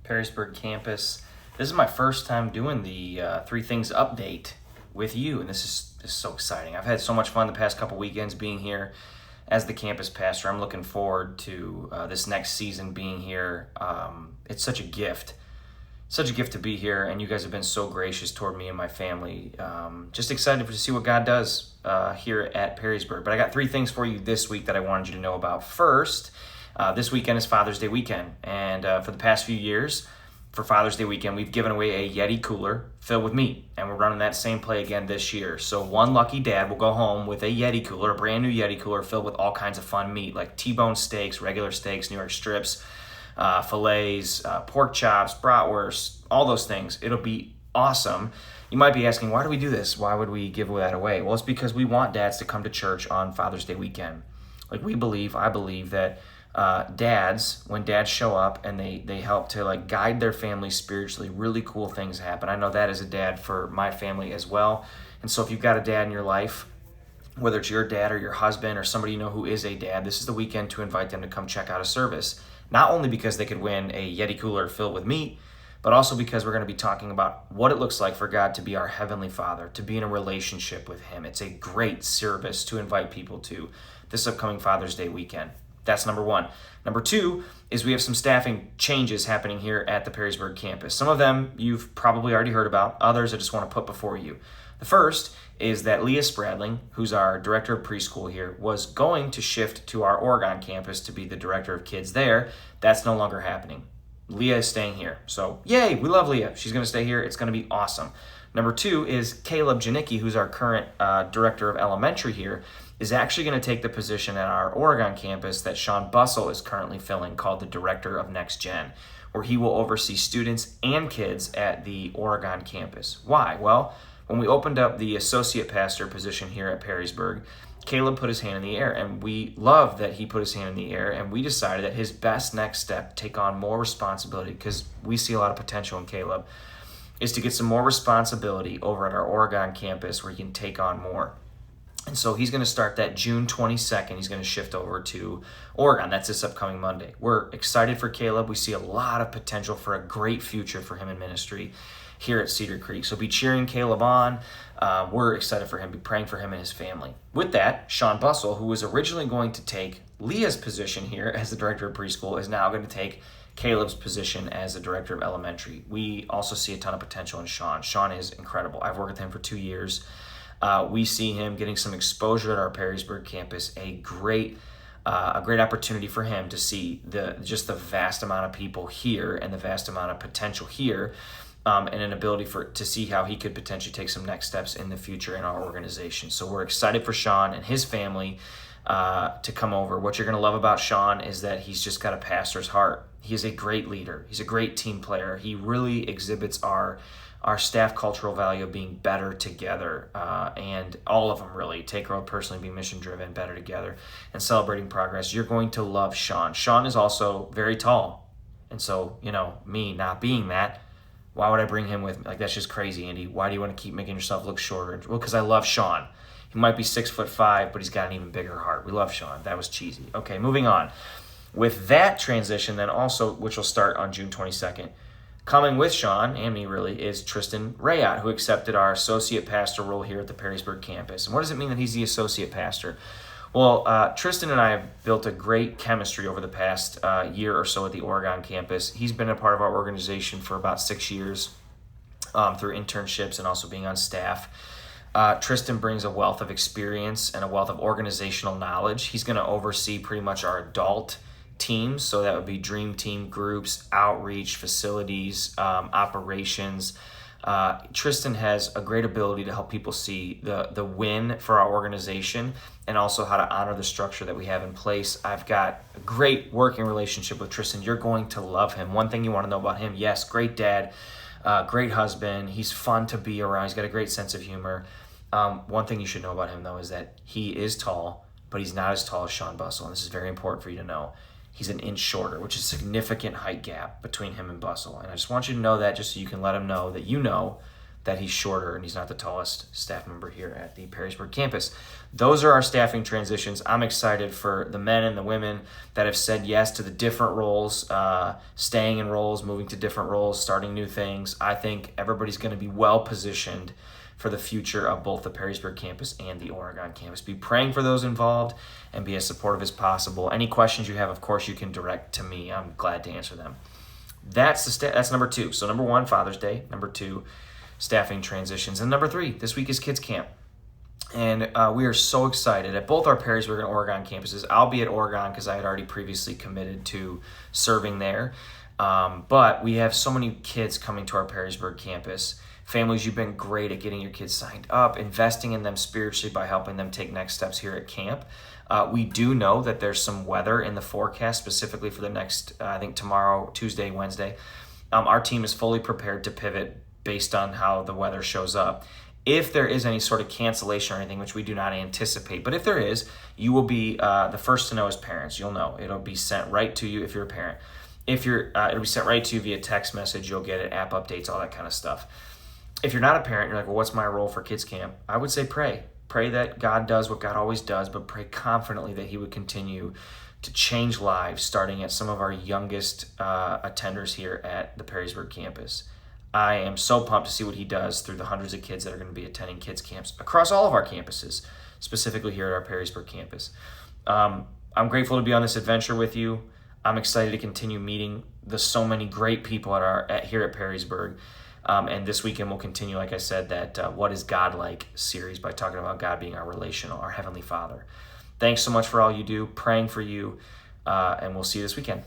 Perrysburg campus. This is my first time doing the Three Things update with you, and this is so exciting. I've had so much fun the past couple weekends being here as the campus pastor. I'm looking forward to this next season being here. It's such a gift to be here, and you guys have been so gracious toward me and my family. Just excited to see what God does here at Perrysburg. But I got three things for you this week that I wanted you to know about. First, this weekend is Father's Day weekend, and for the past few years, for Father's Day weekend, we've given away a Yeti cooler filled with meat, and we're running that same play again this year. So one lucky dad will go home with a Yeti cooler, a brand new Yeti cooler filled with all kinds of fun meat, like T-bone steaks, regular steaks, New York strips, fillets, pork chops, bratwurst, all those things. It'll be awesome. You might be asking, why do we do this? Why would we give that away? Well, it's because we want dads to come to church on Father's Day weekend. I believe that when dads show up and they help to guide their family spiritually, really cool things happen. I know that as a dad for my family as well. And so if you've got a dad in your life, whether it's your dad or your husband or somebody you know who is a dad, this is the weekend to invite them to come check out a service. Not only because they could win a Yeti cooler filled with meat, but also because we're going to be talking about what it looks like for God to be our Heavenly Father, to be in a relationship with Him. It's a great service to invite people to this upcoming Father's Day weekend. That's number one. Number two is we have some staffing changes happening here at the Perrysburg campus. Some of them you've probably already heard about. Others I just want to put before you. The first is that Leah Spradling, who's our director of preschool here, was going to shift to our Oregon campus to be the director of kids there. That's no longer happening. Leah is staying here. So, yay, we love Leah. She's going to stay here. It's going to be awesome. Number two is Caleb Janicki, who's our current director of elementary here, is actually going to take the position at our Oregon campus that Sean Bussell is currently filling, called the Director of Next Gen, where he will oversee students and kids at the Oregon campus. Why? Well, when we opened up the associate pastor position here at Perrysburg, Caleb put his hand in the air, and we love that he put his hand in the air, and we decided that his best next step to take on more responsibility, because we see a lot of potential in Caleb, is to get some more responsibility over at our Oregon campus where he can take on more. And so he's going to start that June 22nd. He's going to shift over to Oregon. That's this upcoming Monday. We're excited for Caleb. We see a lot of potential for a great future for him in ministry here at Cedar Creek. So be cheering Caleb on. We're excited for him. Be praying for him and his family. With that, Sean Bussell, who was originally going to take Leah's position here as the director of preschool, is now going to take Caleb's position as the director of elementary. We also see a ton of potential in Sean. Sean is incredible. I've worked with him for 2 years. We see him getting some exposure at our Perrysburg campus, a great opportunity for him to see the vast amount of people here and the vast amount of potential here, and an ability to see how he could potentially take some next steps in the future in our organization. So we're excited for Sean and his family to come over. What you're going to love about Sean is that he's just got a pastor's heart. He is a great leader. He's a great team player. He really exhibits our staff cultural value of being better together, and all of them really take road personally, be mission driven, better together, and celebrating progress. You're going to love Sean. Sean is also very tall, and so me not being that, why would I bring him with me? That's just crazy, Andy. Why do you want to keep making yourself look shorter? Well, because I love Sean. He might be 6'5", but he's got an even bigger heart. We love Sean. That was cheesy. Okay, moving on. With that transition, then also, which will start on June 22nd, coming with Sean and me really is Tristan Rayott, who accepted our associate pastor role here at the Perrysburg campus. And what does it mean that he's the associate pastor? Well, Tristan and I have built a great chemistry over the past year or so at the Oregon campus. He's been a part of our organization for about 6 years through internships and also being on staff. Tristan brings a wealth of experience and a wealth of organizational knowledge. He's going to oversee pretty much our adult teams, so that would be dream team groups, outreach, facilities, operations. Tristan has a great ability to help people see the win for our organization and also how to honor the structure that we have in place. I've got a great working relationship with Tristan. You're going to love him. One thing you want to know about him, yes, great dad, great husband. He's fun to be around. He's got a great sense of humor. One thing you should know about him, though, is that he is tall, but he's not as tall as Sean Bussell, and this is very important for you to know. He's an inch shorter, which is a significant height gap between him and Bussell. And I just want you to know that just so you can let him know that he's shorter and he's not the tallest staff member here at the Perrysburg campus. Those are our staffing transitions. I'm excited for the men and the women that have said yes to the different roles, staying in roles, moving to different roles, starting new things. I think everybody's going to be well positioned for the future of both the Perrysburg campus and the Oregon campus. Be praying for those involved and be as supportive as possible. Any questions you have, of course, you can direct to me. I'm glad to answer them. That's number 2. So number 1, Father's Day. Number 2, staffing transitions. And number 3, this week is Kids Camp. And we are so excited at both our Perrysburg and Oregon campuses. I'll be at Oregon because I had already previously committed to serving there. But we have so many kids coming to our Perrysburg campus. Families, you've been great at getting your kids signed up, investing in them spiritually by helping them take next steps here at camp. We do know that there's some weather in the forecast, specifically for the next, I think tomorrow, Tuesday, Wednesday. Our team is fully prepared to pivot based on how the weather shows up. If there is any sort of cancellation or anything, which we do not anticipate, but if there is, you will be the first to know as parents. You'll know. It'll be sent right to you if you're a parent. It'll be sent right to you via text message. You'll get it, app updates, all that kind of stuff. If you're not a parent, you're like, well, what's my role for Kids Camp? I would say pray. Pray that God does what God always does, but pray confidently that he would continue to change lives, starting at some of our youngest attenders here at the Perrysburg campus. I am so pumped to see what he does through the hundreds of kids that are going to be attending kids camps across all of our campuses, specifically here at our Perrysburg campus. I'm grateful to be on this adventure with you. I'm excited to continue meeting so many great people here at Perrysburg. And this weekend we'll continue, like I said, that What is God Like series by talking about God being our relational, our Heavenly Father. Thanks so much for all you do, praying for you, and we'll see you this weekend.